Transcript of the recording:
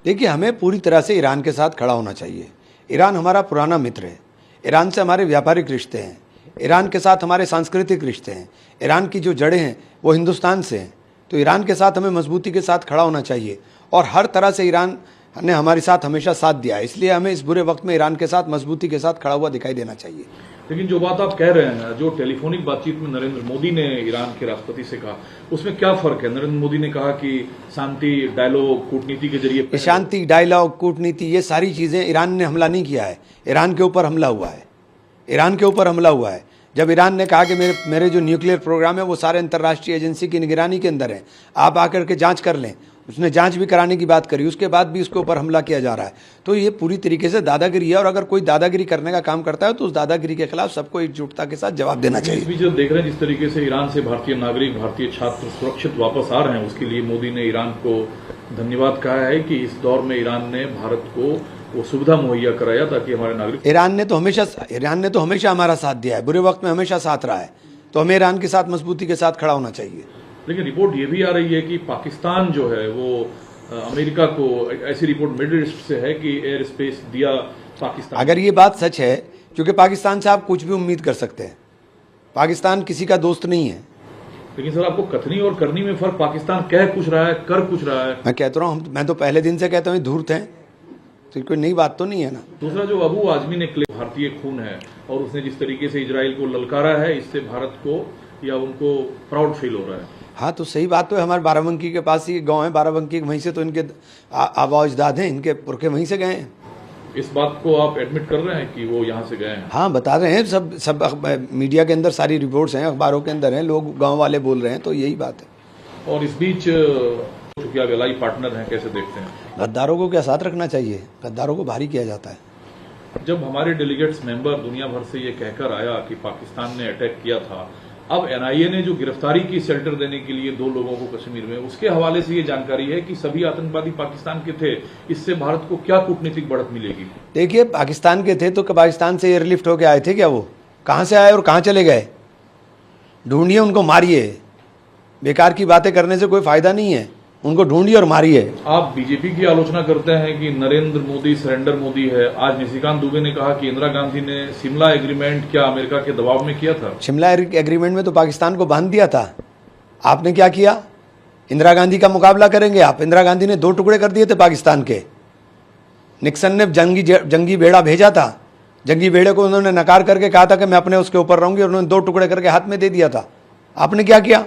देखिए, हमें पूरी तरह से ईरान के साथ खड़ा होना चाहिए। ईरान हमारा पुराना मित्र है। ईरान से हमारे व्यापारिक रिश्ते हैं। ईरान के साथ हमारे सांस्कृतिक रिश्ते हैं। ईरान की जो जड़ें हैं वो हिंदुस्तान से हैं। तो ईरान के साथ हमें मजबूती के साथ खड़ा होना चाहिए और हर तरह से ईरान ने हमारे साथ हमेशा साथ दिया है। इसलिए हमें इस बुरे वक्त में ईरान के साथ मजबूती के साथ खड़ा हुआ दिखाई देना चाहिए। लेकिन जो बात आप कह रहे हैं, जो टेलीफोनिक बातचीत में नरेंद्र मोदी ने ईरान के राष्ट्रपति से कहा, उसमें क्या फर्क है? नरेंद्र मोदी ने कहा कि शांति, डायलॉग, कूटनीति के जरिए शांति, डायलॉग, कूटनीति, ये सारी चीज़ें, ईरान ने हमला नहीं किया है। ईरान के ऊपर हमला हुआ है। ईरान के ऊपर हमला हुआ है। जब ईरान ने कहा कि मेरे जो न्यूक्लियर प्रोग्राम है वो सारे अंतर्राष्ट्रीय एजेंसी की निगरानी के अंदर है, आप आकर के जांच कर लें, उसने जांच भी कराने की बात करी, उसके बाद भी उसके ऊपर हमला किया जा रहा है। तो ये पूरी तरीके से दादागिरी है और अगर कोई दादागिरी करने का काम करता है तो उस दादागिरी के खिलाफ सबको एकजुटता के साथ जवाब देना चाहिए। इस बीच जब देख रहे हैं जिस तरीके से ईरान से भारतीय नागरिक, भारतीय छात्र सुरक्षित वापस आ रहे हैं, उसके लिए मोदी ने ईरान को धन्यवाद कहा है कि इस दौर में ईरान ने भारत को वो सुविधा मुहैया कराया ताकि हमारे नागरिक। ईरान ने तो हमेशा हमारा साथ दिया है, बुरे वक्त में हमेशा साथ रहा है, तो हमें ईरान के साथ मजबूती के साथ खड़ा होना चाहिए। लेकिन रिपोर्ट ये भी आ रही है कि पाकिस्तान जो है वो अमेरिका को, ऐसी रिपोर्ट मिडिल ईस्ट से है कि एयर स्पेस दिया पाकिस्तान। अगर ये बात सच है, क्योंकि पाकिस्तान से आप कुछ भी उम्मीद कर सकते हैं, पाकिस्तान किसी का दोस्त नहीं है। लेकिन सर, आपको कथनी और करनी में फर्क, पाकिस्तान कह कुछ रहा है, कर कुछ रहा है। मैं कहता रहा हूँ, मैं तो पहले दिन से कहता हूँ धूर्त हैं, तो कोई नई बात तो नहीं है ना। दूसरा, जो अबू आजमी ने भारतीय खून है और उसने जिस तरीके से इजराइल को ललकारा है, इससे भारत को या उनको प्राउड फील हो रहा है। हाँ, तो सही बात तो है। हमारे बाराबंकी के पास ही गांव है, बाराबंकी, वहीं से तो इनके आबा अजदाद हैं, इनके पुरखे वहीं से गए हैं। इस बात को आप एडमिट कर रहे हैं कि वो यहाँ से गए हैं? हाँ, बता रहे हैं, सब मीडिया के अंदर सारी रिपोर्ट्स हैं, अखबारों के अंदर हैं, लोग गांव वाले बोल रहे हैं, तो यही बात है। और इस बीच चूंकि आप एलाई पार्टनर हैं, कैसे देखते हैं? गद्दारों को क्या साथ रखना चाहिए? गद्दारों को भारी किया जाता है। जब हमारे डेलीगेट्स मेंबर दुनिया भर से ये कहकर आया कि पाकिस्तान ने अटैक किया था, अब एनआईए ने जो गिरफ्तारी की शेल्टर देने के लिए 2 लोगों को कश्मीर में, उसके हवाले से ये जानकारी है कि सभी आतंकवादी पाकिस्तान के थे। इससे भारत को क्या कूटनीतिक बढ़त मिलेगी? देखिए, पाकिस्तान के थे तो पाकिस्तान से एयरलिफ्ट होके आए थे क्या? वो कहाँ से आए और कहाँ चले गए? ढूंढिए, उनको मारिए। बेकार की बातें करने से कोई फायदा नहीं है, उनको ढूंढिए और मारिए। आप बीजेपी की आलोचना करते हैं कि नरेंद्र मोदी सरेंडर मोदी है। आज निशिकांत दुबे ने कहा कि इंदिरा गांधी ने शिमला एग्रीमेंट क्या अमेरिका के दबाव में किया था? शिमला एग्रीमेंट में तो पाकिस्तान को बांध दिया था। आपने क्या किया? इंदिरा गांधी का मुकाबला करेंगे आप? इंदिरा गांधी ने 2 टुकड़े कर दिए थे पाकिस्तान के। निक्सन ने जंगी बेड़ा भेजा था, जंगी बेड़े को उन्होंने नकार करके कहा था कि मैं अपने उसके ऊपर रहूंगी, और उन्होंने 2 टुकड़े करके हाथ में दे दिया था। आपने क्या किया?